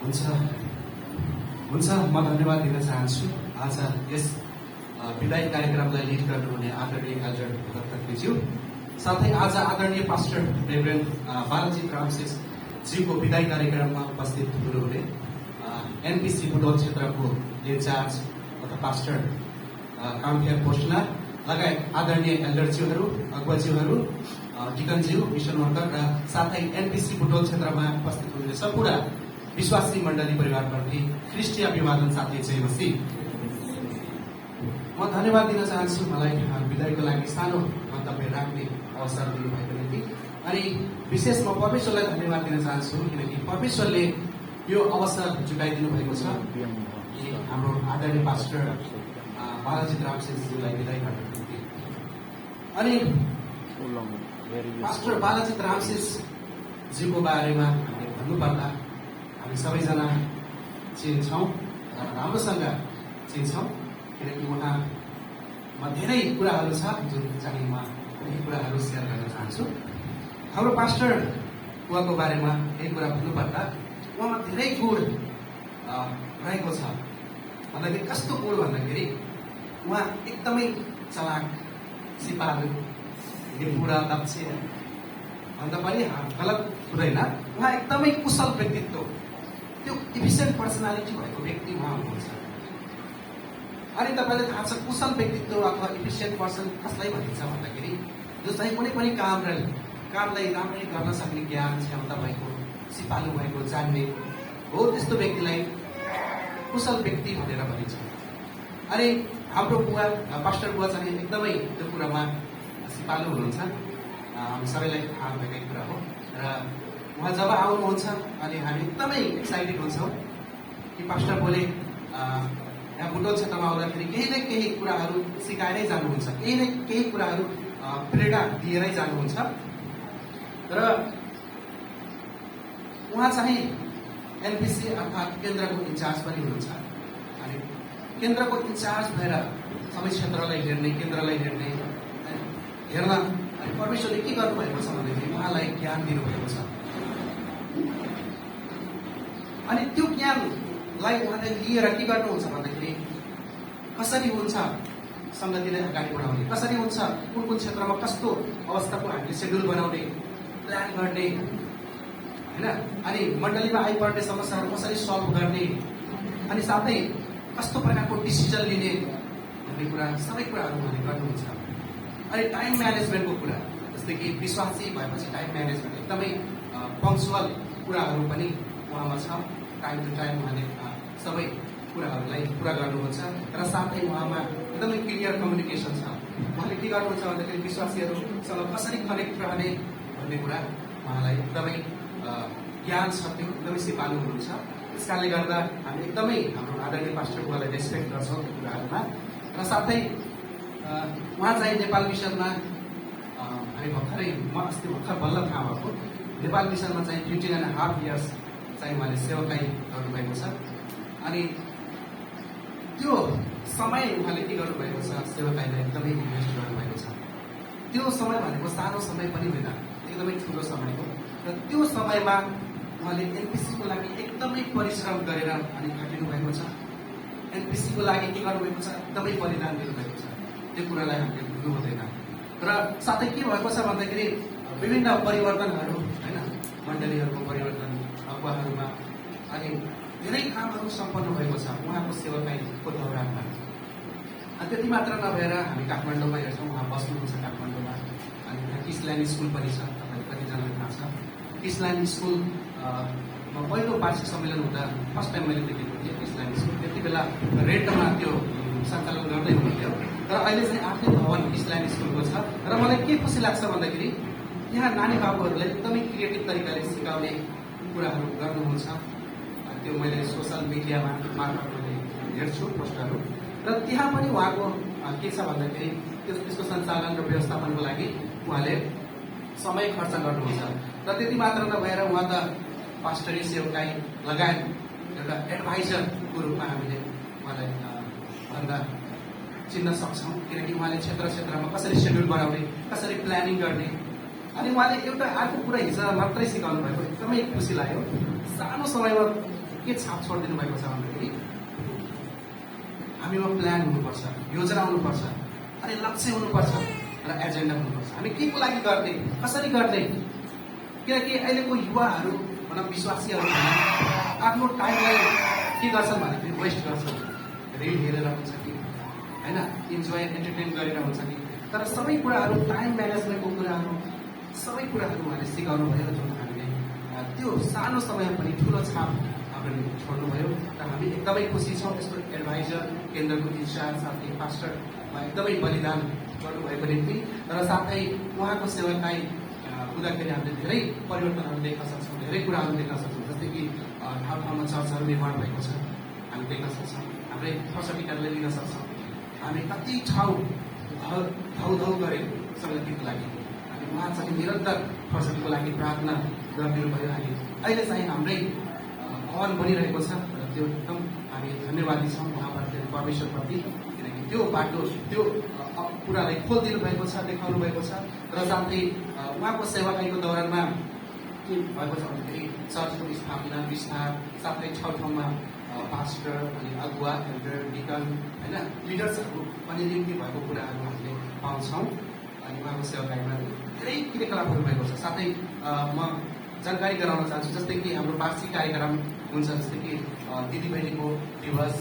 हुन्छ हुन्छ म धन्यवाद दिन चाहन्छु आज यस विदाई कार्यक्रमलाई लिड गर्नुहुने आदरणीय एल्डर दत्तज्यू साथै आज आदरणीय पास्टर रेभरेन्ड बालाजी रामशेष ज्यूको विदाई कार्यक्रममा उपस्थित हुनुहुने एनपिसी बुटोल क्षेत्रको इन्चार्ज तथा पास्टर कामखेर पोस्टना लगायत आदरणीय एल्डरज्यूहरू अगुवाज्यूहरू डिकनज्यू मिसन वर्कर र साथै एनपिसी बुटोल क्षेत्रमा उपस्थित हुनुहुने सम्पूर्ण विश्वासी मण्डली परिवारप्रति ख्रिस्टीय अभिवादन साथै जय मसीह। म धन्यवाद दिन चाहन्छु मलाई विदाईको लागि सानो मन्तव्य राख्ने अवसर दिनुभएको निम्ति। अनि विशेष म परमेश्वरलाई धन्यवाद दिन चाहन्छु किनकि परमेश्वरले यो अवसर जुटाइदिनु भएको छ कि हाम्रो आदरणीय पास्टर बालाजी रामशेषज्यूलाई विदाई गर्नको निम्ति। अनि पास्टर बालाजी रामशेषज्यूको बारेमा हामीले भन्नुपर्दा हामी सबैजना चिन्छौँ र राम्रोसँग चिन्छौँ किनकि उहाँमा धेरै कुराहरू छ जुन चाहिँ म केही कुराहरू सेयर गर्न चाहन्छु। हाम्रो पास्टर उहाँको बारेमा केही कुरा भन्नुपर्दा उहाँमा धेरै गुण रहेको छ। भन्दाखेरि कस्तो गुण भन्दाखेरि उहाँ एकदमै चलाक सिपालु निपुण दक्ष भन्दा पनि गलत हुँदैन, उहाँ एकदमै कुशल व्यक्तित्व त्यो इफिसियन्ट पर्सनालिटी भएको व्यक्ति उहाँ हुनुहुन्छ। अनि तपाईँलाई थाहा छ कुशल व्यक्तित्व अथवा इफिसियन्ट पर्सन कसलाई भनिन्छ भन्दाखेरि जो चाहिँ कुनै पनि कामलाई राम्ररी गर्न सक्ने ज्ञान क्षमता भएको सिपालु भएको जान्ने हो त्यस्तो व्यक्तिलाई कुशल व्यक्ति भनेर भनिन्छ। अनि हाम्रो बुवा पास्टर बुवा चाहिँ एकदमै त्यो कुरामा सिपालु हुनुहुन्छ, हामी सबैलाई थाहा भएकै कुरा हो। र उहाँ जब आउनुहुन्छ अनि हामी एकदमै एक्साइटेड हुन्छौँ कि पास्टर बोले यहाँ बुटोल क्षेत्रमा आउँदाखेरि केही न केही कुराहरू सिकाएरै जानुहुन्छ, केही न केही कुराहरू प्रेरणा दिएरै जानुहुन्छ। र उहाँ चाहिँ एनपिसी अर्थात् केन्द्रको इन्चार्ज पनि हुनुहुन्छ। अनि केन्द्रको इन्चार्ज भएर सबै क्षेत्रलाई हेर्ने केन्द्रलाई हेर्न अनि परमेश्वरले के गर्नुभएको छ भन्दाखेरि उहाँलाई ज्ञान दिनुभएको छ। अनि त्यो ज्ञानलाई उहाँले लिएर के गर्नुहुन्छ भन्दाखेरि कसरी हुन्छ सङ्गतिलाई अगाडि बढाउने, कसरी हुन्छ कुन कुन क्षेत्रमा कस्तो अवस्थाको हामीले सेड्युल बनाउने प्लान गर्ने होइन, अनि मण्डलीमा आइपर्ने समस्याहरू कसरी सल्भ गर्ने, अनि साथै कस्तो प्रकारको डिसिजन लिने भन्ने कुरा सबै कुराहरू उहाँले गर्नुहुन्छ। अनि टाइम म्यानेजमेन्टको कुरा जस्तै कि विश्वासी भएपछि टाइम म्यानेजमेन्ट एकदमै पङ्क्चुअल कुराहरू पनि उहाँमा छ। टाइम टु टाइम उहाँले सबै कुराहरूलाई पुरा गर्नुहुन्छ र साथै उहाँमा एकदमै क्लियर कम्युनिकेसन छ। उहाँले के गर्नुहुन्छ भन्दाखेरि विश्वासीहरूसँग कसरी कनेक्ट रहने भन्ने कुरा उहाँलाई एकदमै ज्ञान छ, त्यो एकदमै सिपालु हुनुहुन्छ। त्यस कारणले गर्दा हामी एकदमै हाम्रो आदरणीय पास्टर बुवालाई रेस्पेक्ट गर्छौँ त्यो कुराहरूमा। र साथै उहाँ चाहिँ नेपाल मिसनमा हामी म अस्ति भर्खर बल्ल थाहा भएको नेपाल मिसनमा चाहिँ 15.5 इयर्स चाहिँ उहाँले सेवाकाई गर्नुभएको छ। अनि त्यो समय उहाँले के गर्नुभएको छ सेवाकाईलाई एकदमै इन्भेस्ट गर्नुभएको छ। त्यो समय भनेको सानो समय पनि होइन, एकदमै ठुलो समय हो। र त्यो समयमा उहाँले एनपिसीको लागि एकदमै परिश्रम गरेर अनि खटिनु भएको छ। एनपिसीको लागि के गर्नुभएको छ एकदमै बलिदान दिनुभएको छ। त्यो कुरालाई हामीले भुल्नु हुँदैन। र साथै के भएको छ भन्दाखेरि विभिन्न परिवर्तनहरू होइन, मण्डलीहरूको परिवर्तन अगुवाहरूमा अनि धेरै कामहरू सम्पन्न भएको छ उहाँको सेवाकाईको दौरानमा। अनि त्यति मात्र नभएर हामी काठमाडौँमा हेर्छौँ, उहाँ बस्नुहुन्छ काठमाडौँमा। अनि त्यहाँ किसल्यान्ड स्कुल पनि छ, तपाईँले कतिजनालाई थाहा छ। किसल्यान्ड स्कुलमा पहिलो वार्षिक सम्मेलन हुँदा फर्स्ट टाइम मैले देखेको थिएँ किसल्यान्ड स्कुल। त्यति बेला रेन्टमा त्यो सञ्चालन गर्दै हुनुहुन्थ्यो। तर अहिले चाहिँ आफ्नै भवन किसल्यान्ड स्कुलको छ। र मलाई के खुसी लाग्छ भन्दाखेरि यहाँ नानी बाबुहरूलाई एकदमै क्रिएटिभ तरिकाले सिकाउने कुराहरू गर्नुहुन्छ। त्यो मैले सोसल मिडियामा मार्फत मैले हेर्छु पोस्टहरू। र त्यहाँ पनि उहाँको के छ भन्दाखेरि त्यसको सञ्चालन र व्यवस्थापनको लागि उहाँले समय खर्च गर्नुहुन्छ। र त्यति मात्र नभएर उहाँ त पास्टरी सेवकाई लगायत एउटा एडभाइजरको रूपमा हामीले उहाँलाई भन्दा चिन्न सक्छौँ किनकि उहाँले क्षेत्रमा कसरी सेड्युल बनाउने, कसरी प्लानिङ गर्ने। अनि उहाँले एउटा अर्को कुरा हिजो मात्रै सिकाउनु भएको एकदमै खुसी लाग्यो। सानो समयमा के छाप छोडिदिनु भएको छ भन्दाखेरि हामीमा प्लान हुनुपर्छ, योजना हुनुपर्छ, अनि लक्ष्य हुनुपर्छ र एजेन्डा हुनुपर्छ। हामी के को लागि गर्ने, कसरी गर्ने? किनकि अहिलेको युवाहरू भनौँ विश्वासीहरू आफ्नो टाइमलाई के गर्छन् भन्दाखेरि वेस्ट गर्छन्। रिल हेरेर हुन्छ कि होइन, इन्जोय एन्टरटेन गरेर हुन्छ कि, तर सबै कुराहरू टाइम म्यानेजमेन्टको कुराहरू सबै कुराहरू उहाँले सिकाउनु भयो, जुन हामीले त्यो सानो समयमा पनि ठुलो छाप हाम्रो छोड्नुभयो र हामी एकदमै खुसी छौँ। यस्तो एडभाइजर केन्द्रको इन्चार्ज साथै पास्टरमा एकदमै बलिदान गर्नुभएको निम्ति, र साथै उहाँको सेवाकाई हुँदाखेरि हामीले धेरै परिवर्तनहरू देख्न सक्छौँ, धेरै कुराहरू देख्न सक्छौँ। जस्तै कि ठाउँ ठाउँमा चर्चहरू निर्माण भएको छ, हामी देख्न सक्छौँ। हाम्रै खर्चपिटारले लिन सक्छौँ। हामी कति ठाउँ धौ गरेको सङ्गतिको लागि हामी उहाँ चाहिँ निरन्तर फसलको लागि प्रार्थना गरिदिनु भयो। अनि अहिले चाहिँ हाम्रै भवन बनिरहेको छ र त्यो एकदम हामी धन्यवादी छौँ उहाँप्रति, परमेश्वरप्रति, किनकि त्यो बाटो त्यो कुरालाई खोलिदिनु भएको छ, देखाउनु भएको छ। र साथै उहाँको सेवाकाईको दौरानमा के भएको छ भन्दाखेरि चर्चको स्थापना विस्तार, साथै ठाउँ पास्टर अनि अगुवा एल्डर डिकन होइन लिडर्सहरू पनि निम्ति भएको कुराहरू हामीले पाउँछौँ। अनि उहाँको सेवाकाईमा धेरै क्रियाकलापहरू भएको छ। साथै म जानकारी गराउन चाहन्छु, जस्तै कि हाम्रो वार्षिक कार्यक्रम हुन्छ, जस्तै कि दिदीबहिनीको दिवस